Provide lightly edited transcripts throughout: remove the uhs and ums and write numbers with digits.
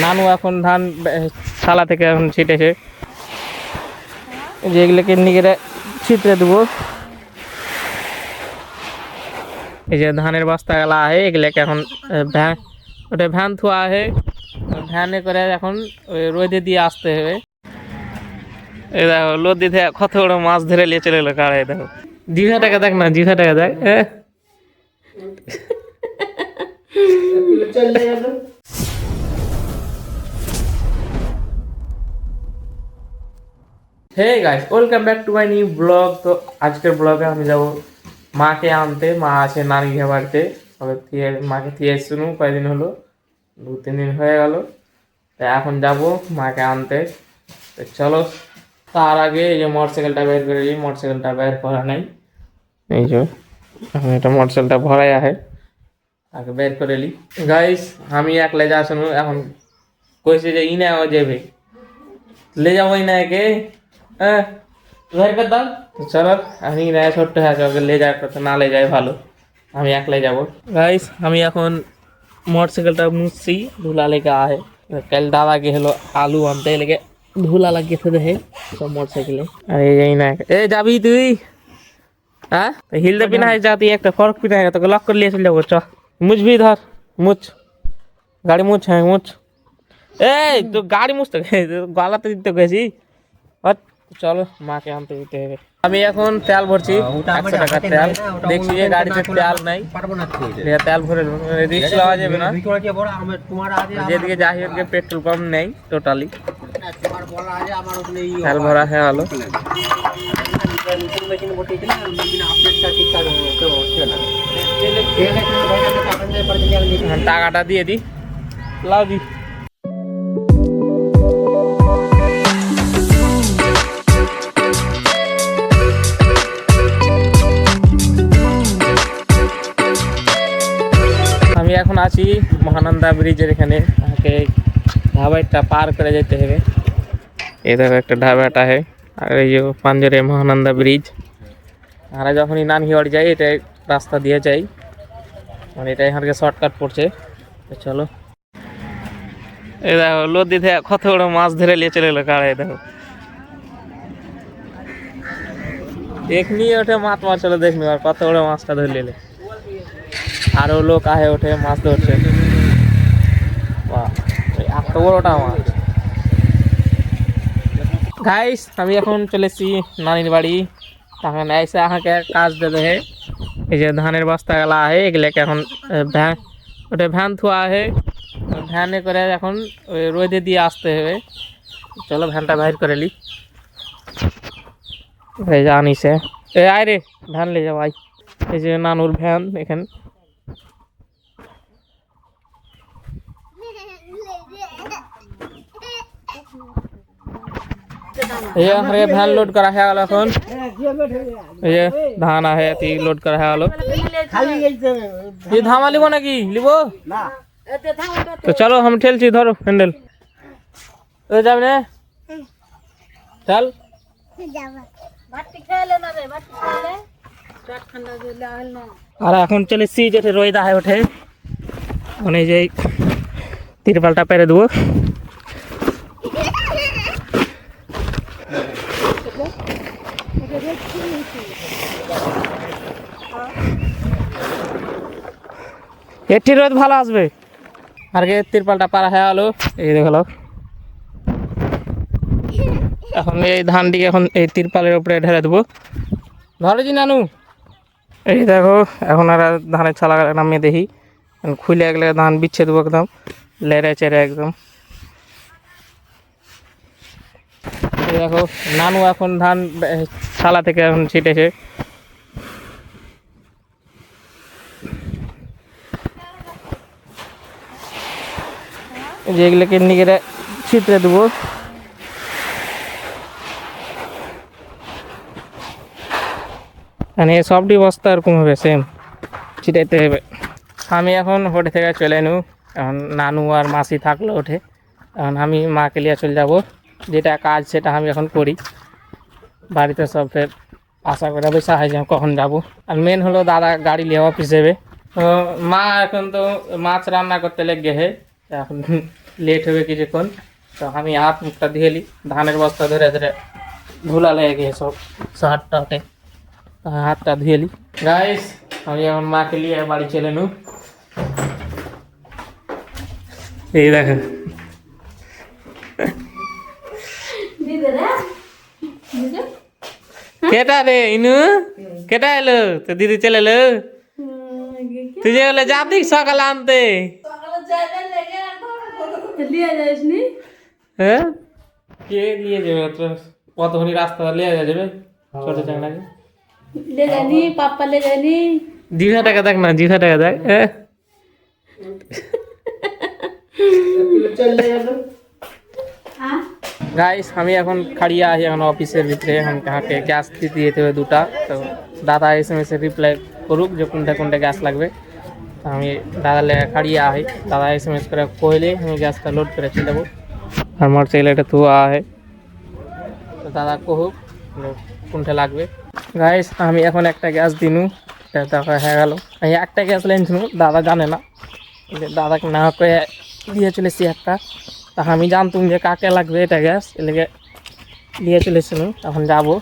নানু এখন ধান শালা থেকে এখন ছিটেছে, যেগুলোকে নিয়ে ছিটে দেবো। এই যে ধানের বস্তা গেলা আছে, এগুলোকে এখন ওটা ভ্যান থোয়া আছে, ভ্যানে করে এখন ওই রোদে দিয়ে আসতে হবে। এই দেখো লোদ দিতে কত বড় মাছ ধরে নিয়ে চলে এলো কাড়াই। দেখো জিভাটাকে দেখ না, জিভাটাকে দেখ। Hey guys, welcome back to my new blog. তো আজকের ব্লগে আমি যাব মাকে আনতে। মা আছে নানি ঘর বাড়িতে, তবে মাকে দিয়ে এসেছিলাম কয়েকদিন হলো, 2-3 দিন হয়ে গেল। তো এখন যাব মাকে আনতে। তো চলো, তার আগে এই যে মোটরসাইকেলটা বের করে নিই। মোটরসাইকেলটা বের করা নাই, এই যে এখন এটা মোটরসাইকেলটা ভরাই আছে, আগে বের করে নিই। গাইস আমি একলা যা শুনো, এখন কইছে যে ইনা যাবে, ले जाओ इना के घर कर दाও। চলো আমি ইনা ছোট্ট আছে, ওকে ले যাওয়ার কথা না ले যায় ভালো, আমি একলাই যাব। গাইস আমি এখন মোটরসাইকেলটা মুছছি, ধুলা লেগে আছে। কাল দাদা গেলো আলু আনতে, লেগে ধুলা লাগিয়েছে দেখে সব মোটরসাইকেলে। আর এই না, এ যাবি তুই? হ্যাঁ হিলদে পিনা যাতি, একটা ফরক পিনা তোকে লক করে নিয়ে চলে যাবো। চ মুছবি, ধর মুছ, গাড়ি মুছ। হ্যাঁ মুছ। এই তো গাড়ি মুছতে গলাতে দিতে গেছি। চলো মাকে আনতে দিতে হবে। আমি এখন তেল ভরছি, 100 টাকার তেল। দেখছি যে গাড়িতে তেল নাই, তেল ভরে রিক্স লওয়া যাবে না। যেদিকে যাই ওদিকে পেট্রোল পাম্প নেই টোটালি। তেল ভরা হয়ে গেল, টাকাটা দিয়ে দি, লাও দি। আমি এখন আছি মহানন্দা ব্রিজের এখানে। আমাকে ঢাবাইটা পার করে যেতে হবে। এই দেখো একটা ঢাবাটা है, আর এই যে পাঞ্জরে মহানন্দা ব্রিজ। আমরা যখনই নানি বাড়ি যাই এটা রাস্তা দিয়ে যাই, মানে এটা এখান থেকে শর্টকাট পড়ছে। চলো, এই দেখো লোদ দিতে কত বড় মাছ ধরে নিয়ে চলে এলো কাড়াই। দেখো দেখনি ওঠে মাছ মাছ চলো দেখনি, আর কত বড় মাছটা ধরে নিলে। আরো লোক আহে ওঠে মাছ ধরছে। বাহ, এত বড়টা মাছ। গাইস আমি এখন চলেছি নানির বাড়ি। তখন এসে আমাকে কাজ দিতে হয়। এই যে ধানের বস্তা গেলা আছে, এগুলোকে এখন ওটা ভ্যান থোয়া আছে, ভ্যানে করে এখন ওই রোদে দিয়ে আসতে হবে। চলো ভ্যানটা বাইর করে লি। এই যে আনিছে, এ আয় রে ভ্যান লে যাও আই। এই যে নানুর ভ্যান এখানে। ये भैन लोड करा है वाला फोन, ये धान है ती लोड करा है वाला। ये धामा लिबो ना की लिबो ना, तो चलो हम ठेल छी, धरो हैंडल। तो जाब ने चल আর এখন চলেছি যেটা রোদা হয় ওঠে, মানে যে তিরপালটা পেরে দেবো। এটি রোদ ভালো আসবে। আর কে তিরপালটা পারা হয়ে গেল, এই দেখো। এখন এই ধানটিকে এখন এই তিরপালের উপরে ঢেলে দেবো। ধরো জি নানু, এই দেখো এখন আর ধানের ছালা নামিয়ে দেখি, খুলে গেলে ধান বিচ্ছে দেবো একদম লেড়ে চেড়ে একদম। এই দেখো নানু এখন ধান ছালা থেকে এখন ছিটেছে। যেগুলোকে নিয়ে ছিটে দেবো। মানে সবটি বস্তা এরকম হবে, সেম ছিটাইতে হবে। আমি এখন হোটে থেকে চলে নু, এখন নানু আর মাসি থাকলো ওঠে। এখন আমি মাকে নিয়ে চলে যাব, যেটা কাজ সেটা আমি এখন করি। বাড়িতে সব ফের আশা করে বসে হয় যে কখন যাব। আর মেন হলো দাদা গাড়ি নিয়ে অফিস যাবে। তো মা এখন তো মাছ রান্না করতে লেগে হে, এখন লেট হবে কিছুক্ষণ। তো আমি হাত মুখটা ধুয়ে নিই, ধানের বস্তা ধরে ধরে ধুলা লেগে গিয়ে সব শার্টটাতে, হাতটা ধুয়ে নিই। গাইস আমি এখন মাকে নিয়ে বাড়ি চলে নু। এই দেখো কেটা রে ইনু, কেটা এলো? তো দিদি চলে এলো, তুই যে বলে যাবি সকালে আনতে। হ্যাঁ কে নিয়ে যাবে? কতখানি রাস্তা নিয়ে যাবে ছোট চাংলাকে? ले जानी पापा ले जानी। জিভা টাকা দেখ না, জিভা টাকা দেখ। গাইস আমি এখন খাড়িয়া আছি এখন অফিসের ভিতরে, এখন কাকে গ্যাস দিতে যেতে হবে 2টা। তো দাদা SMS এ রিপ্লাই করুক যে কোনটা কোনটা গ্যাস লাগবে। তো আমি দাদা লেগে খাড়িয়া আছি, দাদা SMS করে কইলে আমি গ্যাসটা লোড করে চলে যাবো। আর মোটরসাইকেল এটা তো আহে, তো দাদা কহুক কোনটা লাগবে। গাইস আমি এখন একটা গ্যাস দিনু, দেখা হয়ে গেল। আমি একটা গ্যাস লাইনছিনু, দাদা জানে না, দাদাকে না করে দিয়ে চলেছি একটা। তা আমি জানতুম যে কাকে লাগবে এটা গ্যাস, এলাকে দিয়ে চলেছিল। এখন যাবো,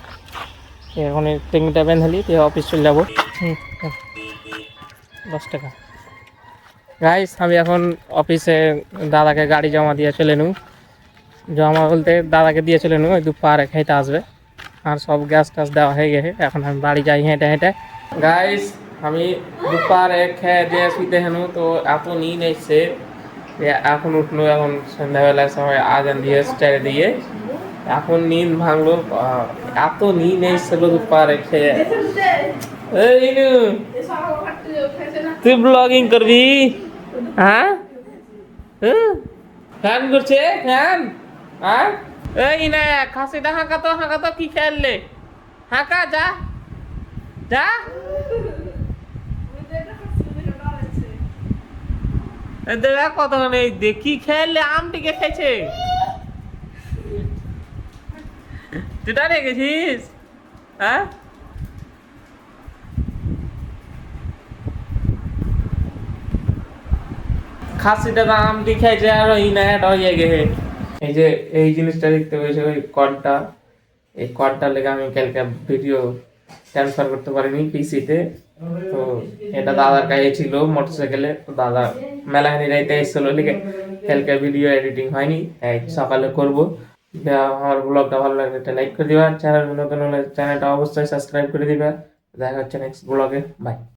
এখন ট্যাঙ্কিটা বেঁধেলি তো অফিস চলে যাবো। 10 টাকা। গাইস আমি এখন অফিসে দাদাকে গাড়ি জমা দিয়ে চলে নু, জমা বলতে দাদাকে দিয়ে চলে নু, ওই দুপারে খাইতে আসবে। আর সব গ্যাস ট্যাস দেওয়া হয়ে গেছে, এখন আমি বাড়ি যাই হেঁটে হেঁটে। গাইস আমি দুপারে খেয়ে দিয়ে শুইতে হেনু, তো এত নিয়ে এসছে এখন উঠলো। এখন সন্ধ্যাবেলায় সবাই আজান দিয়ে স্টারে দিয়ে এখন নিন ভাঙলো, এত নিন এসছিল দুপারে খেয়ে। এই ইনু, তুই ব্লগিং করবি? হ্যাঁ ফ্যান করছে ফ্যান। হ্যাঁ এই না খাসিটা হাঁকা তো কি খেললে, হাঁকা যা যা। দেখা কত দেখি খেললে আম টিকে খেয়েছে, তুইটা রেখেছিস? হ্যাঁ খাসিটা তো আম টি খেয়েছে আর ওই না হয়ে গেছে। এই যে এই জিনিসটা দেখতে পেয়েছে ওই কর্ডটা, এই কর্ডটা লেগে আমি কালকে ভিডিও ট্রান্সফার করতে পারিনি পিসিতে। তো এটা দাদার কাছে ছিল মোটরসাইকেলে, তো দাদা মেলাহানি রাইতে এসেছিল লিখে কালকে ভিডিও এডিটিং হয়নি, তাই সকালে করবো। আমার ব্লগটা ভালো লাগলে একটা লাইক করে দিবা, চ্যানেল নতুন হলে চ্যানেলটা অবশ্যই সাবস্ক্রাইব করে দিবা। দেখা হচ্ছে নেক্সট ব্লগে, বাই।